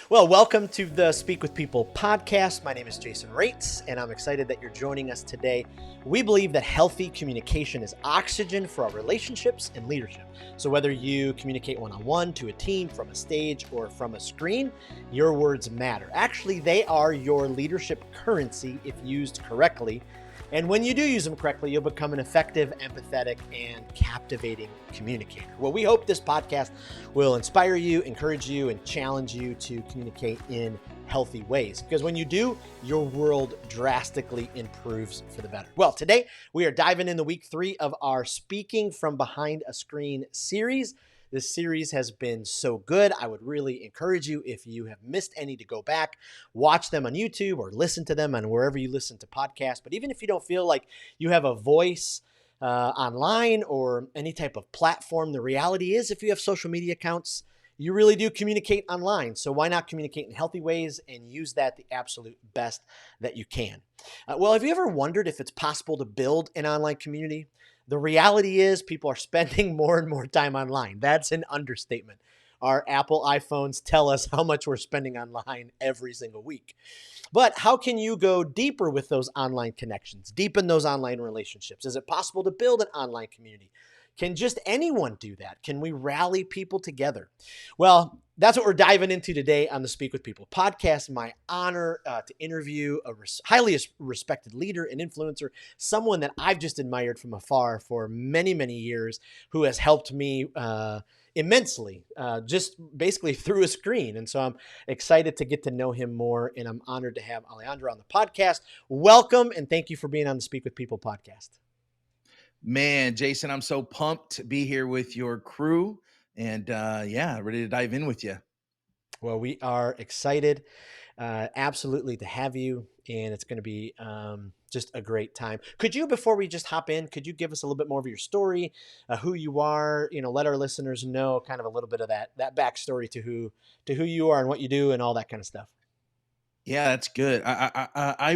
Well, welcome to the Speak with People podcast. My name is Jason Raitz, and I'm excited that you're joining us today. We believe that healthy communication is oxygen for our relationships and leadership. So whether you communicate one-on-one, to a team, from a stage, or from a screen, your words matter. Actually, they are your leadership currency if used correctly. And when you do use them correctly, you'll become an effective, empathetic, and captivating communicator. Well, we hope this podcast will inspire you, encourage you, and challenge you to communicate in healthy ways. Because when you do, your world drastically improves for the better. Well, today we are diving into week 3 of our Speaking from Behind a Screen series. This series has been so good. I would really encourage you, if you have missed any, to go back, watch them on YouTube or listen to them on wherever you listen to podcasts. But even if you don't feel like you have a voice online or any type of platform, the reality is if you have social media accounts, you really do communicate online. So why not communicate in healthy ways and use that the absolute best that you can? Well, have you ever wondered if it's possible to build an online community? The reality is people are spending more and more time online. That's an understatement. Our Apple iPhones tell us how much we're spending online every single week. But how can you go deeper with those online connections, deepen those online relationships? Is it possible to build an online community? Can just anyone do that? Can we rally people together? Well, that's what we're diving into today on the Speak with People podcast. My honor to interview a highly respected leader and influencer, someone that I've just admired from afar for many, many years, who has helped me immensely, just basically through a screen. And so I'm excited to get to know him more, and I'm honored to have Alejandro on the podcast. Welcome, and thank you for being on the Speak with People podcast. Man, Jason, I'm so pumped to be here with your crew and ready to dive in with you. Well, we are excited, absolutely, to have you, and it's going to be just a great time. Could you, before we just hop in, could you give us a little bit more of your story, who you are, let our listeners know kind of a little bit of that backstory to who you are and what you do and all that kind of stuff? Yeah, that's good. I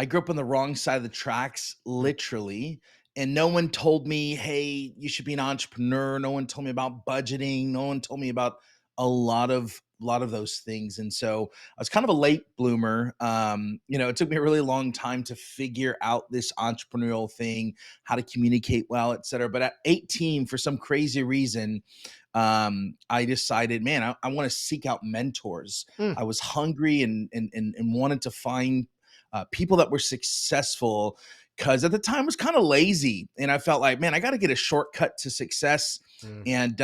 grew up on the wrong side of the tracks, literally. And no one told me, hey, you should be an entrepreneur. No one told me about budgeting. No one told me about a lot of those things. And so I was kind of a late bloomer. It took me a really long time to figure out this entrepreneurial thing, how to communicate well, et cetera. But at 18, for some crazy reason, I decided, man, I want to seek out mentors. I was hungry and wanted to find people that were successful, because at the time I was kind of lazy and I felt like, man, I got to get a shortcut to success. And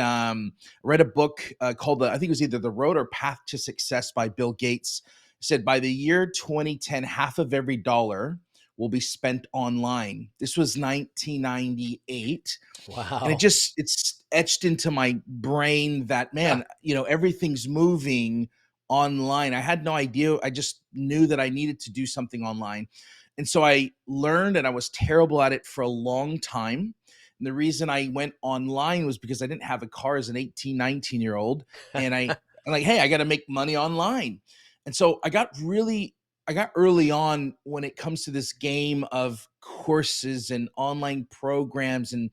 read a book called I think it was either The Road or Path to Success by Bill Gates. It said by the year 2010, half of every dollar will be spent online. This was 1998. Wow. And it's etched into my brain that, man, everything's moving online. I had no idea. I just knew that I needed to do something online. And so I learned, and I was terrible at it for a long time. And the reason I went online was because I didn't have a car as an 18, 19-year-old. And I'm like, hey, I got to make money online. And so I got early on when it comes to this game of courses and online programs and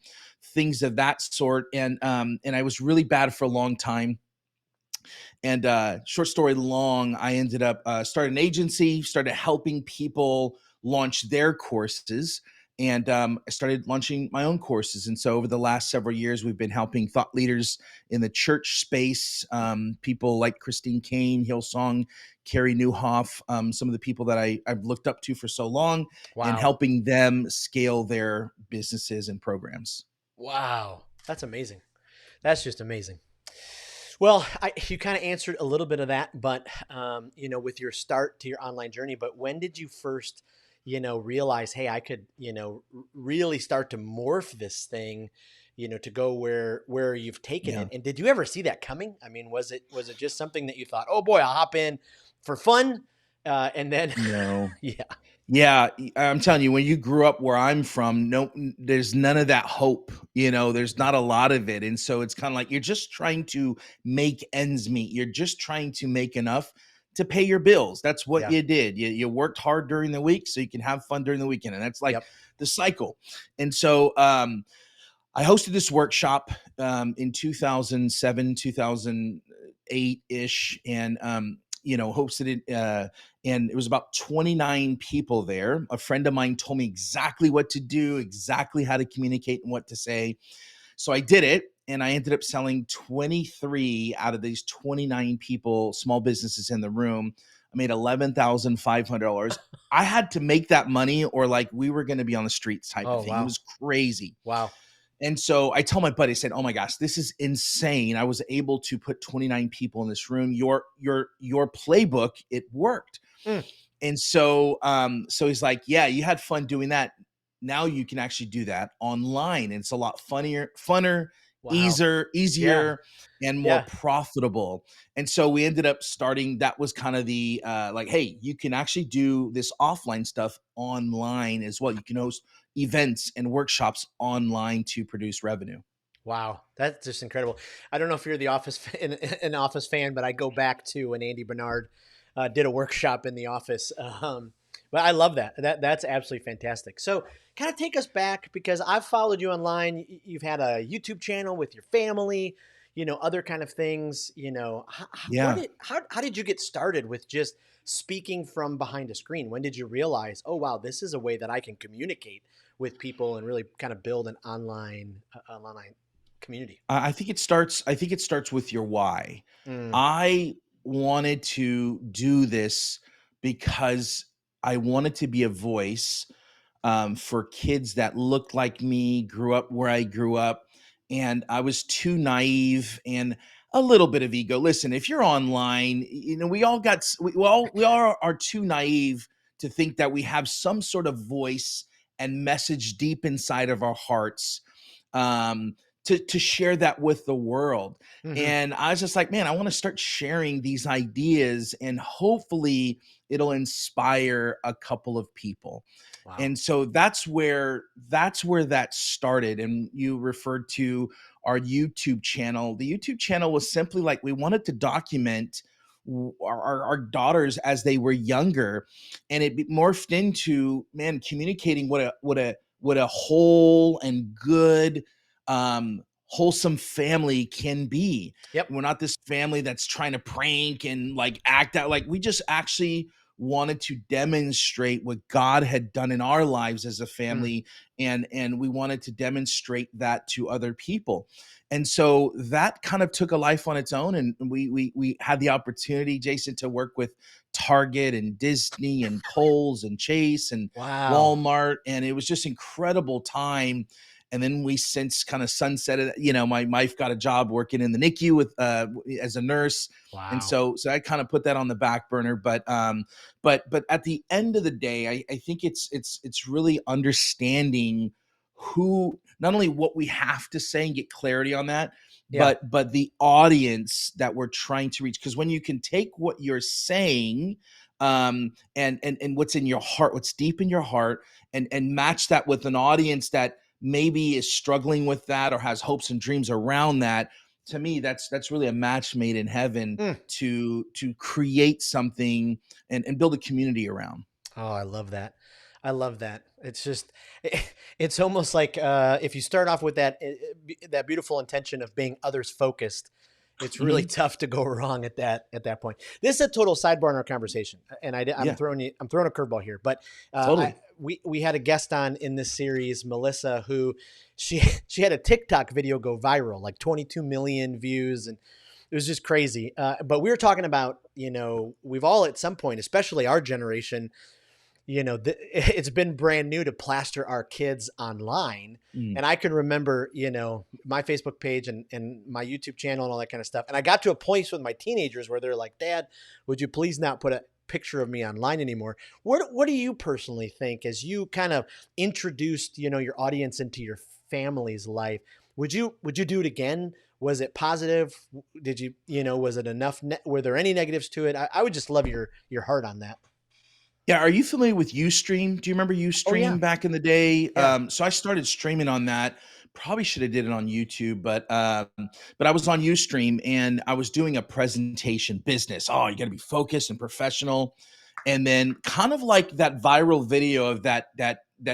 things of that sort. And I was really bad for a long time. And short story long, I ended up starting an agency, started helping people launch their courses. And I started launching my own courses. And so over the last several years, we've been helping thought leaders in the church space, people like Christine Kane, Hillsong, Carrie Newhoff, some of the people that I've looked up to for so long, and helping them scale their businesses and programs. Wow. That's amazing. That's just amazing. Well, you kind of answered a little bit of that, but, with your start to your online journey, but when did you first, realize, hey, I could, really start to morph this thing, to go where you've taken it? And did you ever see that coming? I mean, was it just something that you thought, oh boy, I'll hop in for fun? And then, No. yeah. Yeah, I'm telling you, when you grew up where I'm from, there's none of that hope. There's not a lot of it. And so it's kind of like you're just trying to make ends meet. You're just trying to make enough to pay your bills. That's what you did. You worked hard during the week so you can have fun during the weekend. And that's like the cycle. And so I hosted this workshop in 2007, 8-ish, and hosted it, and it was about 29 people there. A friend of mine told me exactly what to do, exactly how to communicate and what to say. So I did it, and I ended up selling 23 out of these 29 people, small businesses in the room. I made $11,500. I had to make that money, or like we were going to be on the streets type of Oh, thing. It wow. was crazy. Wow. And so I told my buddy, I said, "Oh my gosh, this is insane. I was able to put 29 people in this room. Your playbook, it worked." Mm, And so he's like, "Yeah, you had fun doing that. Now you can actually do that online. And it's a lot funner, wow. Yeah. easier, and more Yeah. profitable." And so we ended up starting. That was kind of the like, hey, you can actually do this offline stuff online as well. You can host events and workshops online to produce revenue. Wow, that's just incredible. I don't know if you're an Office fan, but I go back to when Andy Bernard did a workshop in the office. But I love that. That's absolutely fantastic. So, kind of take us back because I've followed you online. You've had a YouTube channel with your family, other kind of things. Yeah. How did you get started with just speaking from behind a screen? When did you realize, oh wow, this is a way that I can communicate with people and really kind of build an online community? I think it starts with your why. Mm, I wanted to do this because I wanted to be a voice for kids that looked like me, grew up where I grew up, and I was too naive and a little bit of ego. Listen, if you're online, we all got we all are too naive to think that we have some sort of voice and message deep inside of our hearts, um, to share that with the world. hmm. And I was just like, man, I want to start sharing these ideas, and hopefully it'll inspire a couple of people. Wow. And so that's where that started. And you referred to our YouTube channel. The YouTube channel was simply like, we wanted to document our daughters as they were younger, and it morphed into, man, communicating what a whole and good, wholesome family can be. Yep. We're not this family that's trying to prank and like act out. Like, we just actually wanted to demonstrate what God had done in our lives as a Mm, family, and we wanted to demonstrate that to other people. And so that kind of took a life on its own, and we had the opportunity, Jason, to work with Target and Disney and Kohl's and Chase and wow. Walmart, and it was just incredible time. And then we since kind of sunsetted. My wife got a job working in the NICU with as a nurse, and Wow. so I kind of put that on the back burner. But at the end of the day, I think it's really understanding who, not only what we have to say and get clarity on that, Yeah. but the audience that we're trying to reach. Because when you can take what you're saying, and what's in your heart, what's deep in your heart, and match that with an audience that maybe is struggling with that or has hopes and dreams around that, to me, that's really a match made in heaven Mm. to create something and build a community around. Oh, I love that. I love that. It's just, it's almost like if you start off with that beautiful intention of being others focused, it's really Mhm. tough to go wrong at that point. This is a total sidebar in our conversation, and I'm Yeah, throwing a curveball here, but totally. we had a guest on in this series, Melissa, who she she had a TikTok video go viral, like 22 million views, and it was just crazy. But we were talking about, we've all at some point, especially our generation, it's been brand new to plaster our kids online. Mm. And I can remember, my Facebook page and my YouTube channel and all that kind of stuff. And I got to a place with my teenagers where they're like, Dad, would you please not put a picture of me online anymore? What do you personally think as you kind of introduced, your audience into your family's life? Would you do it again? Was it positive? Did was it enough? Were there any negatives to it? I would just love your heart on that. Yeah, are you familiar with Ustream? Do you remember Oh yeah. Ustream back in the day? Yeah. So I started streaming on that. Probably should have did it on YouTube, but I was on Ustream, and I was doing a presentation business. Oh, you got to be focused and professional. And then kind of like that viral video of that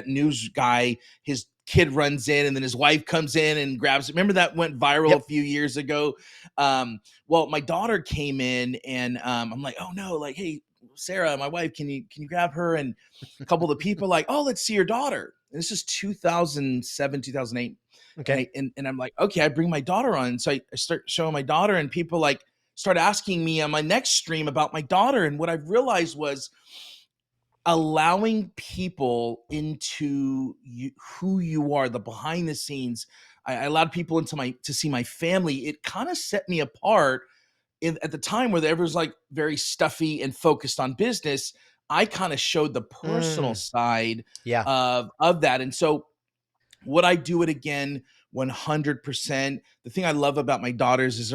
news guy, his kid runs in and then his wife comes in and grabs it. Remember that went viral a Yep. few years ago? Well, my daughter came in and I'm like, oh no, like, hey, Sarah, my wife, can you grab her? And a couple of the people are like, oh, let's see your daughter. And this is 2007, 2008. Okay. And I'm like, okay, I bring my daughter on. So I start showing my daughter, and people like start asking me on my next stream about my daughter. And what I realized was allowing people into you, who you are, the behind the scenes. I allowed people into my to see my family. It kind of set me apart at the time where everyone's like very stuffy and focused on business. I kind of showed the personal Mm, side yeah. of that. And so would I do it again? 100%. The thing I love about my daughters is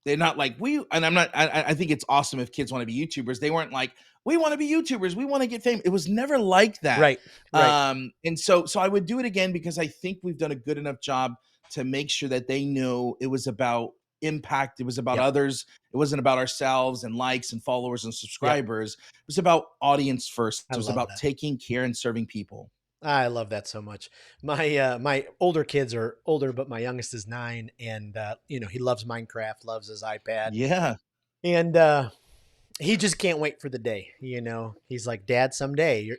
they're not like we, and I'm not, I think it's awesome if kids want to be YouTubers. They weren't like, we want to be YouTubers. We want to get famous. It was never like that. Right. Right. And so I would do it again because I think we've done a good enough job to make sure that they know it was about impact. It was about Yep. others. It wasn't about ourselves and likes and followers and Yep. subscribers. It was about audience first. I It was love about that. taking care and serving people. I love that so much. My older kids are older, but my youngest is 9, and he loves Minecraft, loves his iPad, Yeah. and he just can't wait for the day. He's like, Dad, someday,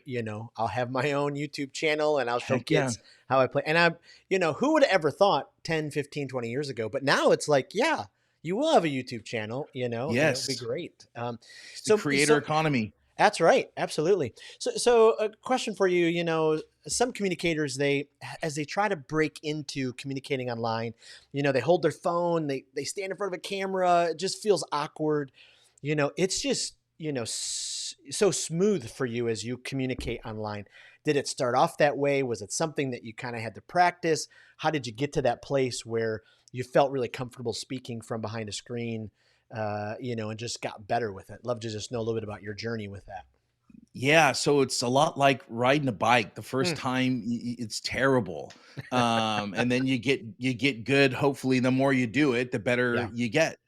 I'll have my own YouTube channel and I'll show Heck yeah. kids how I play. And who would have ever thought 10, 15, 20 years ago? But now it's like, yeah, you will have a YouTube channel, and it'll be Yes. great. It's the So, creator so economy. that's right. Absolutely. So a question for you, some communicators, as they try to break into communicating online, they hold their phone, they stand in front of a camera, it just feels awkward. It's just, so smooth for you as you communicate online. Did it start off that way? Was it something that you kind of had to practice? How did you get to that place where you felt really comfortable speaking from behind a screen? And just got better with it. Love to just know a little bit about your journey with that. Yeah, so it's a lot like riding a bike. The first Mm, time it's terrible. And then you get good. Hopefully, the more you do it, the better yeah. you get.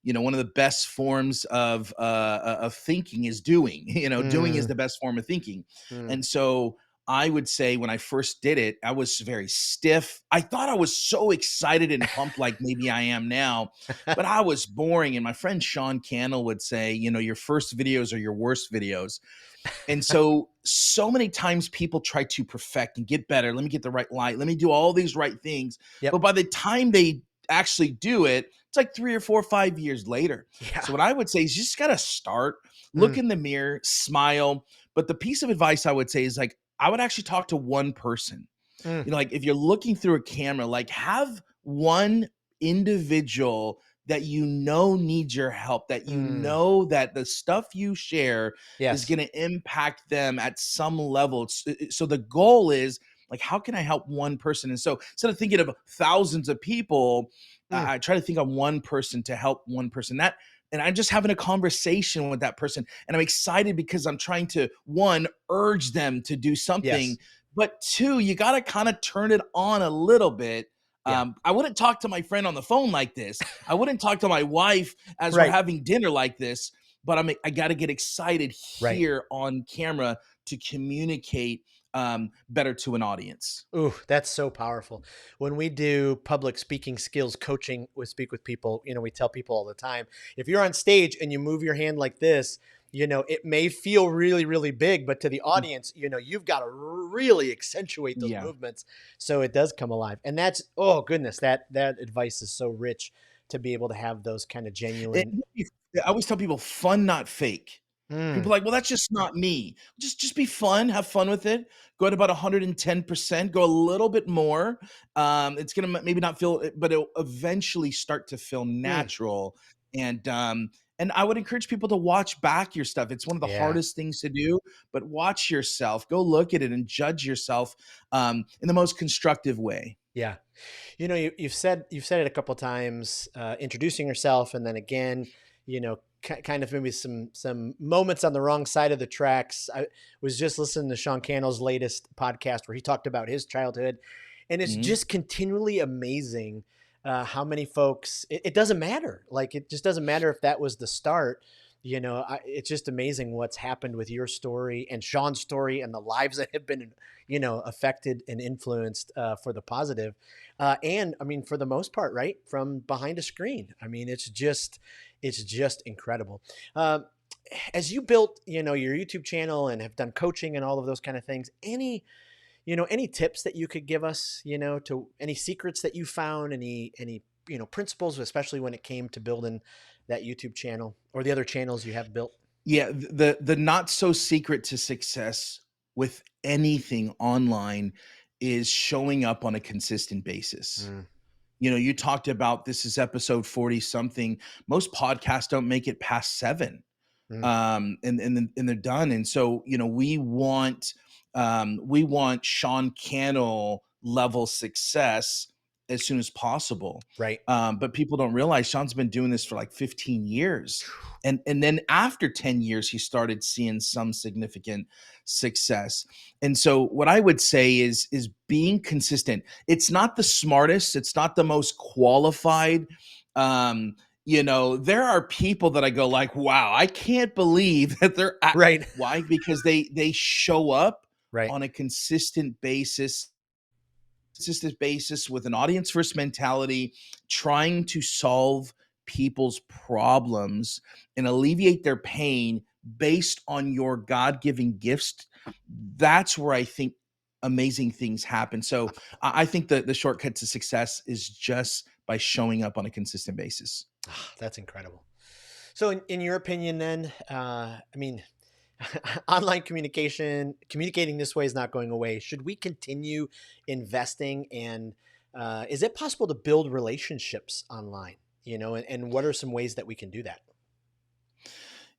One of the best forms of thinking is doing. Doing is Mm, the best form of thinking. mm, And so I would say when I first did it, I was very stiff. I thought I was so excited and pumped, like maybe I am now, but I was boring. And my friend Sean Cannell would say, your first videos are your worst videos. And so many times people try to perfect and get better. Let me get the right light. Let me do all these right things. yep. But by the time they actually do it, it's like 3 or 4 or 5 years later. Yeah. So what I would say is you just got to start, look Mm, in the mirror, smile. But the piece of advice I would say is like, I would actually talk to one person. mm, Like if you're looking through a camera, like have one individual that needs your help, that mm. that the stuff you share is Yes. going to impact them at some level. So the goal is like, how can I help one person? And so instead of thinking of thousands of people, Mm, I try to think of one person to help one person. And I'm just having a conversation with that person. And I'm excited because I'm trying to, one, urge them to do something, yes. but two, you got to kind of turn it on a little bit. Yeah. I wouldn't talk to my friend on the phone like this. I wouldn't talk to my wife as we're Right. having dinner like this. But I got to get excited Right. here on camera to communicate better to an audience. Ooh, that's so powerful. When we do public speaking skills coaching, we speak with people, we tell people all the time, if you're on stage and you move your hand like this, it may feel really, really big, but to the Mm, audience, you've got to really accentuate those yeah. movements so it does come alive. And that's, oh goodness, that advice is so rich to be able to have those kind of It, genuine. I always tell people fun, not fake. Mm, People are like, well, that's just not me. Just be fun, have fun with it. Go at about 110%, go a little bit more. It's gonna maybe not feel, but it'll eventually start to feel mm, natural. And I would encourage people to watch back your stuff. It's one of the yeah. hardest things to do, but watch yourself, go look at it and judge yourself in the most constructive way. Yeah. You've said it a couple times, introducing yourself, and then again, kind of maybe some moments on the wrong side of the tracks. I was just listening to Sean Cannell's latest podcast where he talked about his childhood, and it's Mhm. just continually amazing how many folks. It doesn't matter. Like it just doesn't matter if that was the start. It's just amazing what's happened with your story and Sean's story and the lives that have been, affected and influenced for the positive. And I mean, for the most part, right from behind a screen. I mean, it's just incredible. As you built, your YouTube channel and have done coaching and all of those kind of things, any tips that you could give us, to any secrets that you found, any principles, especially when it came to building that YouTube channel or the other channels you have built? Yeah, the not so secret to success with anything online is showing up on a consistent basis. Mm, You talked about this is episode 40 something. Most podcasts don't make it past 7. mm, And they're done. And so, we want Sean Cannell level success as soon as possible. right. But people don't realize Sean's been doing this for like 15 years. And then after 10 years, he started seeing some significant success. And so what I would say is being consistent. It's not the smartest, it's not the most qualified. There are people that I go like, wow, I can't believe that they're at. Right. Why? Because they show up Right. on a consistent basis with an audience first mentality, trying to solve people's problems and alleviate their pain based on your God-given gifts. That's where I think amazing things happen. So I think that the shortcut to success is just by showing up on a consistent basis. That's incredible. So in your opinion then, I mean, online communicating this way is not going away. Should we continue investing? And is it possible to build relationships online? And what are some ways that we can do that?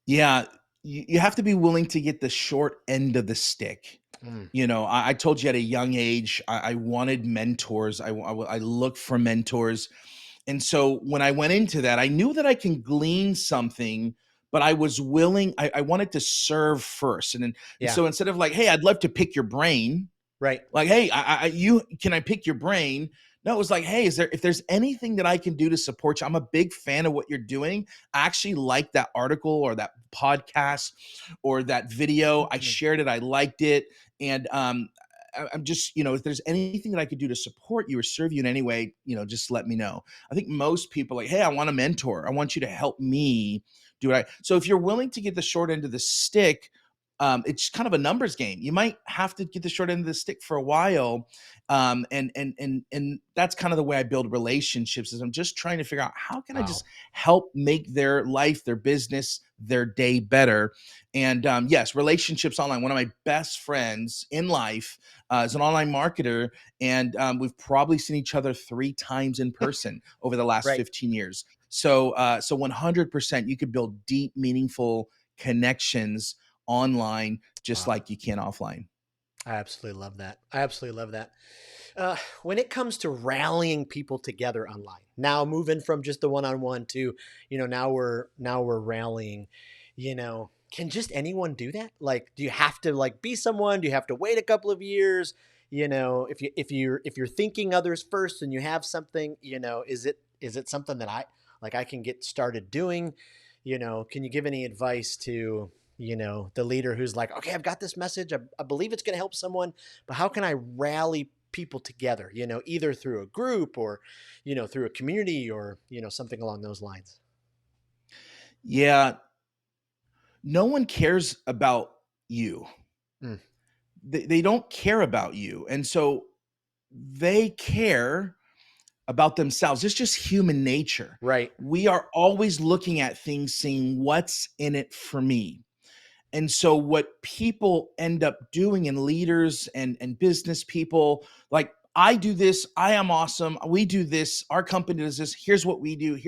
Yeah, you have to be willing to get the short end of the stick. Mm, I told you at a young age, I wanted mentors. I looked for mentors. And so when I went into that, I knew that I can glean something, but I was willing, I wanted to serve first. And yeah. so instead of like, hey, I'd love to pick your brain, Right. like, hey, can I pick your brain? No, it was like, hey, if there's anything that I can do to support you, I'm a big fan of what you're doing. I actually like that article or that podcast or that video. I Mm, shared it. I liked it. And I'm just, if there's anything that I could do to support you or serve you in any way, just let me know. I think most people like, hey, I want a mentor. I want you to help me do it. So if you're willing to get the short end of the stick, it's kind of a numbers game. You might have to get the short end of the stick for a while, and that's kind of the way I build relationships. Is I'm just trying to figure out how can I wow. just help make their life, their business, their day better. And yes, relationships online. One of my best friends in life is an online marketer, and we've probably seen each other 3 times in person over the last Right. 15 years. So 100%, you could build deep, meaningful connections online just Wow. like you can offline. I absolutely love that. I absolutely love that. When it comes to rallying people together online, now moving from just the one-on-one to, now we're rallying, can just anyone do that? Like, do you have to like be someone? Do you have to wait a couple of years? If you're thinking others first and you have something, is it something that I can get started doing? Can you give any advice to, the leader who's like, okay, I've got this message. I believe it's going to help someone, but how can I rally people together, either through a group or, through a community or, something along those lines? Yeah, no one cares about you. Mm, They don't care about you. And so they care about themselves. It's just human nature. right. We are always looking at things saying, what's in it for me? And so what people end up doing, and leaders and business people, like, I do this, I am awesome, we do this, our company does this, here's what we do,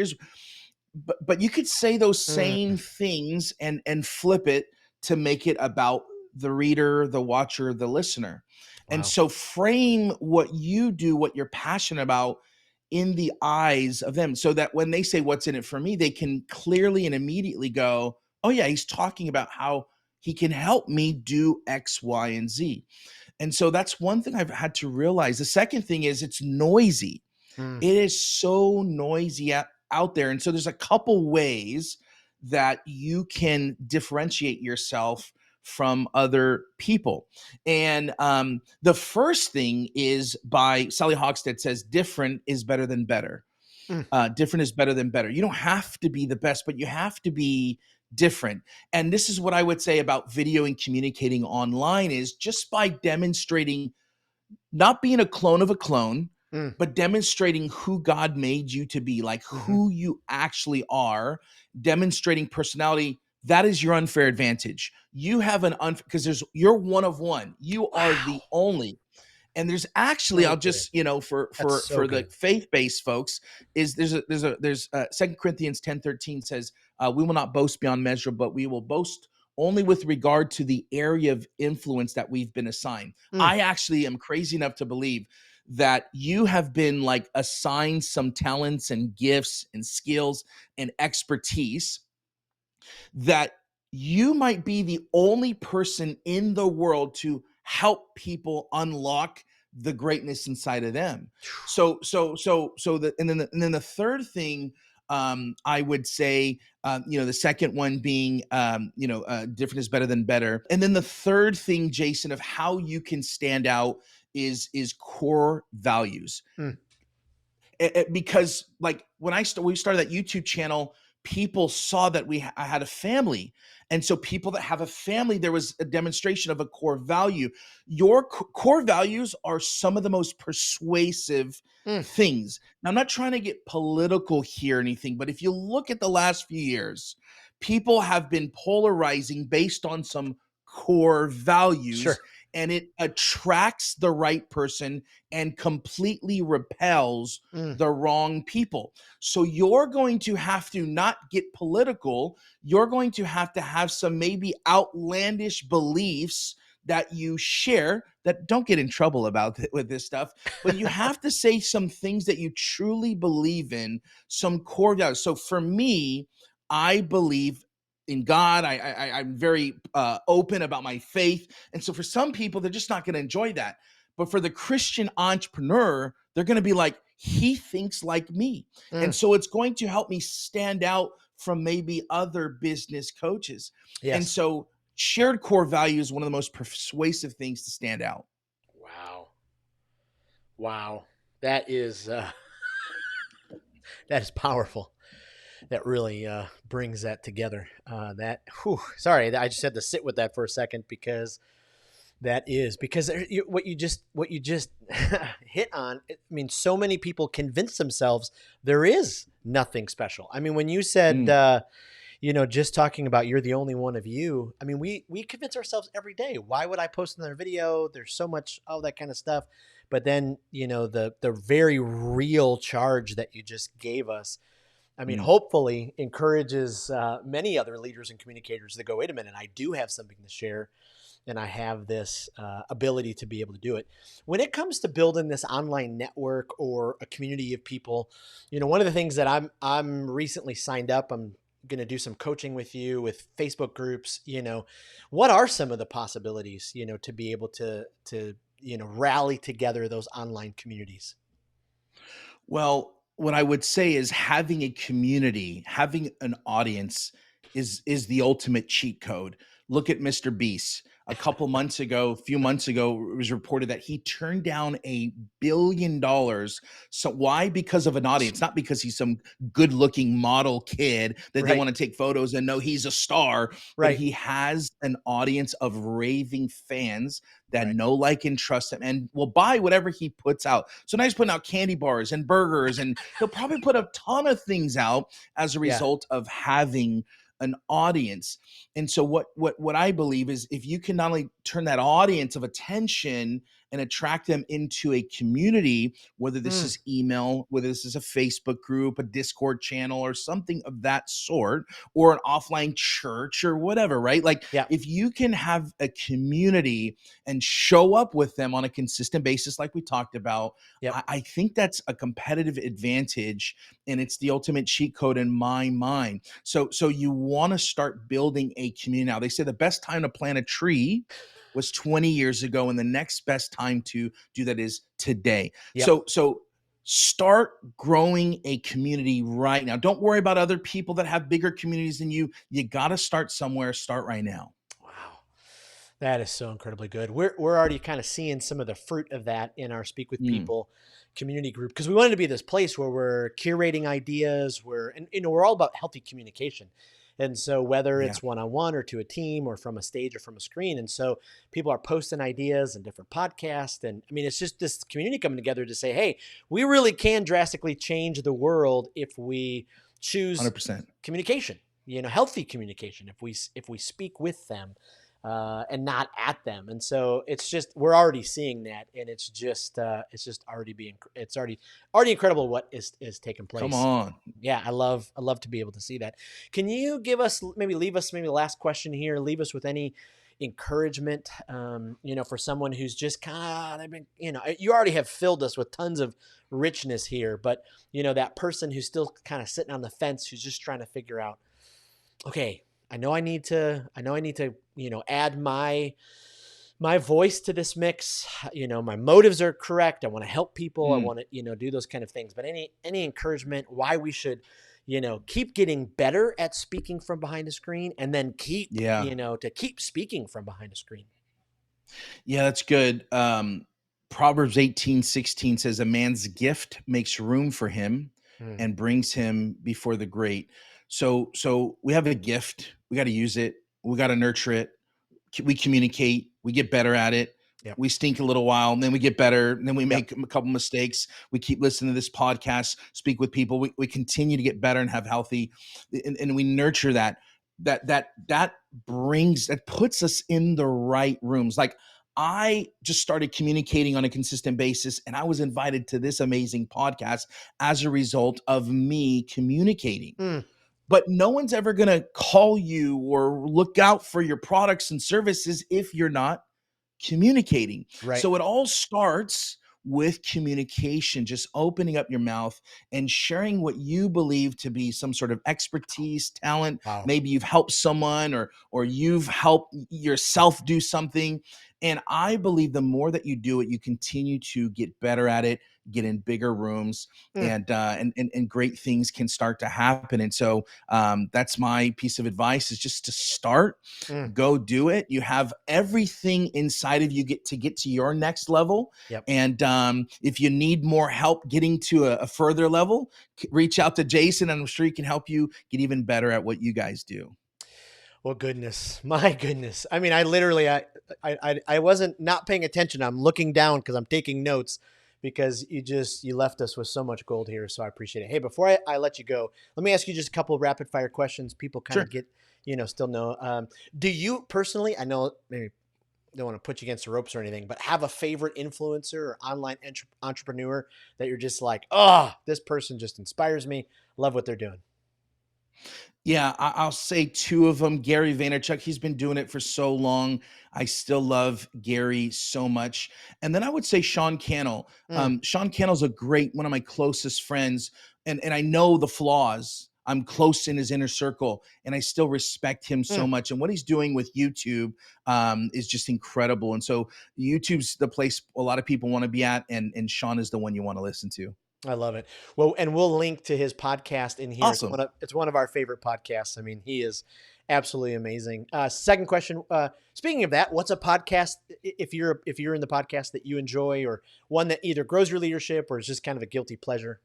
but you could say those same Mm, things and flip it to make it about the reader, the watcher, the listener. And wow. so frame what you do, what you're passionate about, in the eyes of them, so that when they say what's in it for me, they can clearly and immediately go, oh yeah, he's talking about how he can help me do X, Y, and Z. And so that's one thing I've had to realize. The second thing is it's noisy. Mm, It is so noisy out there. And so there's a couple ways that you can differentiate yourself from other people. And the first thing is by Sally Hogshead says, different is better than better. Mm. Different is better than better. You don't have to be the best, but you have to be different. And this is what I would say about video and communicating online is just by demonstrating, not being a clone of a clone, Mm. but demonstrating who God made you to be, like Mm-hmm. who you actually are, demonstrating personality. That is your unfair advantage. You have an because you're one of one. You are Wow. the only. And there's actually, So I'll good. just, for That's for so for the good. faith-based folks, is there's 2 Corinthians 10:13 says, we will not boast beyond measure, but we will boast only with regard to the area of influence that we've been assigned. Mm. I actually am crazy enough to believe that you have been like assigned some talents and gifts and skills and expertise that you might be the only person in the world to help people unlock the greatness inside of them. And then the third thing, I would say, the second one being, different is better than better. And then the third thing, Jason, of how you can stand out is core values. Mm. Because like when we started that YouTube channel, people saw that I had a family, and so people that have a family, there was a demonstration of a core value. Your core values are some of the most persuasive Mm. things. Now, I'm not trying to get political here or anything, but if you look at the last few years, people have been polarizing based on some core values, Sure. and it attracts the right person and completely repels Mm. the wrong people. So you're going to have to not get political. You're going to have some maybe outlandish beliefs that you share that don't get in trouble about with this stuff, but you have to say some things that you truly believe in, some core values. So for me, I believe in God. I'm very open about my faith. And so for some people, they're just not going to enjoy that. But for the Christian entrepreneur, they're going to be like, he thinks like me. And Mm. so it's going to help me stand out from maybe other business coaches. And Yes. so shared core value is one of the most persuasive things to stand out. Wow. Wow. That is that is powerful. That really brings that together. Sorry, I just had to sit with that for a second because what you just hit on. I mean, so many people convince themselves there is nothing special. I mean, when you said, Mm, just talking about you're the only one of you. I mean, we convince ourselves every day. Why would I post another video? There's so much, all that kind of stuff. But then, the very real charge that you just gave us, I mean, mm. hopefully encourages many other leaders and communicators to go, wait a minute, I do have something to share, and I have this ability to be able to do it. When it comes to building this online network or a community of people, one of the things that I'm recently signed up, I'm going to do some coaching with you with Facebook groups. What are some of the possibilities, to be able to rally together those online communities? Well, what I would say is having a community, having an audience is the ultimate cheat code. Look at Mr. Beast. A few months ago, it was reported that he turned down $1 billion. So why? Because of an audience, not because he's some good-looking model kid that they Right. want to take photos and know he's a star, but Right. he has an audience of raving fans that Right. know, like, and trust him and will buy whatever he puts out. So now he's putting out candy bars and burgers, and he'll probably put a ton of things out as a Yeah. result of having an audience. And so what I believe is if you can not only turn that audience of attention and attract them into a community, whether this Mm. is email, whether this is a Facebook group, a Discord channel, or something of that sort, or an offline church or whatever, right? Like Yeah. if you can have a community and show up with them on a consistent basis, like we talked about, Yep. I think that's a competitive advantage, and it's the ultimate cheat code in my mind. So you want to start building a community. Now, they say the best time to plant a tree was 20 years ago, and the next best time to do that is today. Yep. So start growing a community right now. Don't worry about other people that have bigger communities than you. You got to start somewhere. Start right now. Wow. That is so incredibly good. We're already kind of seeing some of the fruit of that in our Speak with Mm, People community group, because we wanted to be this place where we're curating ideas, and we're all about healthy communication. And so whether yeah, it's one on one or to a team or from a stage or from a screen, and so people are posting ideas and different podcasts, and I mean it's just this community coming together to say, hey, we really can drastically change the world if we choose 100%. communication. Healthy communication. If we speak with them and not at them. And so it's just we're already seeing that, and it's just already incredible what is taking Come place. on. Yeah, I love to be able to see that. Can you leave us maybe the last question here? Leave us with any encouragement, for someone who's just kind of been, you already have filled us with tons of richness here, but that person who's still kind of sitting on the fence, who's just trying to figure out, okay, I know I need to, add my voice to this mix. My motives are correct. I want to help people. I Mm, want to, do those kind of things. But any encouragement why we should, keep getting better at speaking from behind a screen, and then yeah. to keep speaking from behind a screen. Yeah, that's good. Proverbs 18:16 says, "A man's gift makes room for him Mm, and brings him before the great." So we have a gift. We got to use it. We got to nurture it. We communicate. We get better at it. yep. We stink a little while, and then we get better. And then we Yep. make a couple mistakes. We keep listening to this podcast, speak with people. We continue to get better and have healthy, and we nurture that. That puts us in the right rooms. Like, I just started communicating on a consistent basis, and I was invited to this amazing podcast as a result of me communicating. Mm, But no one's ever going to call you or look out for your products and services if you're not communicating. right. So it all starts with communication, just opening up your mouth and sharing what you believe to be some sort of expertise, talent. Wow. Maybe you've helped someone, or you've helped yourself do something. And I believe the more that you do it, you continue to get better at it, get in bigger rooms, Mm, and great things can start to happen. And so that's my piece of advice: is just to start. mm, Go do it. You have everything inside of you get to your next level. yep. And if you need more help getting to a further level, reach out to Jason, and I'm sure he can help you get even better at what you guys do. Well, goodness, my goodness. I mean, I literally, I wasn't not paying attention. I'm looking down because I'm taking notes, because you left us with so much gold here. So I appreciate it. Hey, before I let you go, let me ask you just a couple of rapid fire questions. People kind of Sure. get, still know. Do you personally, I know maybe don't want to put you against the ropes or anything, but have a favorite influencer or online entrepreneur that you're just like, oh, this person just inspires me. Love what they're doing. Yeah, I'll say two of them. Gary Vaynerchuk, he's been doing it for so long. I still love Gary so much. And then I would say Sean Cannell. Mm, Sean Cannell's a great one of my closest friends, and I know the flaws. I'm close in his inner circle, and I still respect him so mm. much. And what he's doing with YouTube is just incredible. And so YouTube's the place a lot of people want to be at, and Sean is the one you want to listen to. I love it. Well, and we'll link to his podcast in here. It's Awesome. one of our favorite podcasts. I mean, he is absolutely amazing. Second question. Speaking of that, what's a podcast if you're in the podcast that you enjoy, or one that either grows your leadership or is just kind of a guilty pleasure?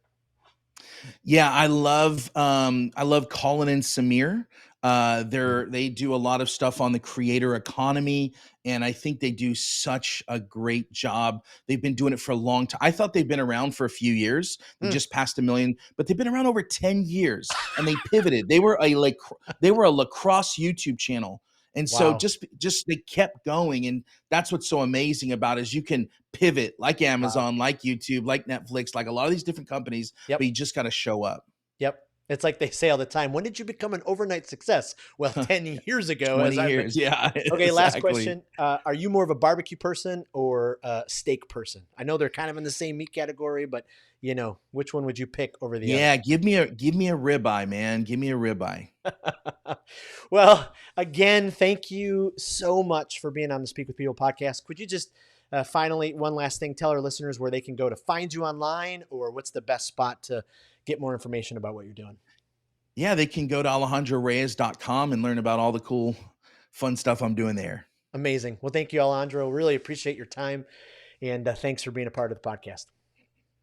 Yeah, I love Colin and Samir. They do a lot of stuff on the creator economy, and I think they do such a great job. They've been doing it for a long time. I thought they've been around for a few years. They Mm, just passed a million, but they've been around over 10 years, and they pivoted. They were a lacrosse YouTube channel. And so wow. just they kept going, and that's what's so amazing about it, is you can pivot like Wow. Amazon, like YouTube, like Netflix, like a lot of these different companies, but Yep. you just got to show up. Yep. It's like they say all the time. When did you become an overnight success? Well, 10 years ago, as 20 I've years. mentioned. Yeah, Okay, last exactly. question. Are you more of a barbecue person or a steak person? I know they're kind of in the same meat category, but which one would you pick over the other? Yeah, give me a ribeye, man. Give me a ribeye. Well, again, thank you so much for being on the Speak with People podcast. Could you just finally, one last thing, tell our listeners where they can go to find you online, or what's the best spot to get more information about what you're doing. Yeah, they can go to alejandroreyes.com and learn about all the cool, fun stuff I'm doing there. Amazing. Well, thank you, Alejandro. Really appreciate your time. And thanks for being a part of the podcast.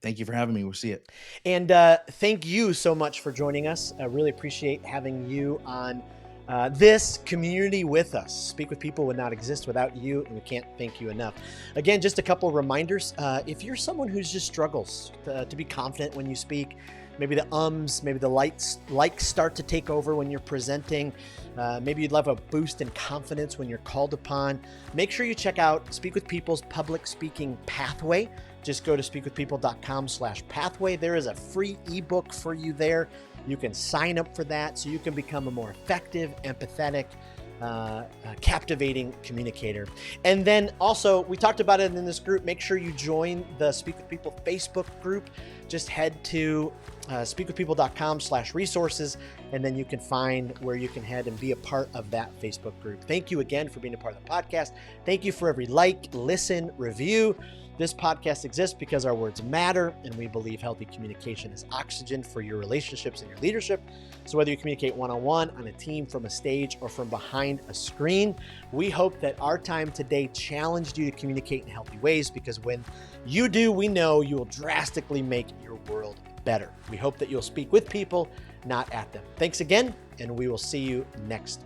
Thank you for having me. We'll see it. And thank you so much for joining us. I really appreciate having you on this community with us. Speak with People would not exist without you, and we can't thank you enough. Again, just a couple of reminders. If you're someone who just struggles to be confident when you speak, maybe the maybe the likes start to take over when you're presenting, maybe you'd love a boost in confidence when you're called upon, make sure you check out Speak with People's public speaking pathway. Just go to speakwithpeople.com/pathway. There is a free ebook for you there. You can sign up for that so you can become a more effective, empathetic, captivating communicator. And then also, we talked about it in this group. Make sure you join the Speak with People Facebook group. Just head to speakwithpeople.com/resources, and then you can find where you can head and be a part of that Facebook group. Thank you again for being a part of the podcast. Thank you for every like, listen, review. This podcast exists because our words matter, and we believe healthy communication is oxygen for your relationships and your leadership. So whether you communicate one-on-one, on a team, from a stage, or from behind a screen, we hope that our time today challenged you to communicate in healthy ways, because when you do, we know you will drastically make your world better. We hope that you'll speak with people, not at them. Thanks again, and we will see you next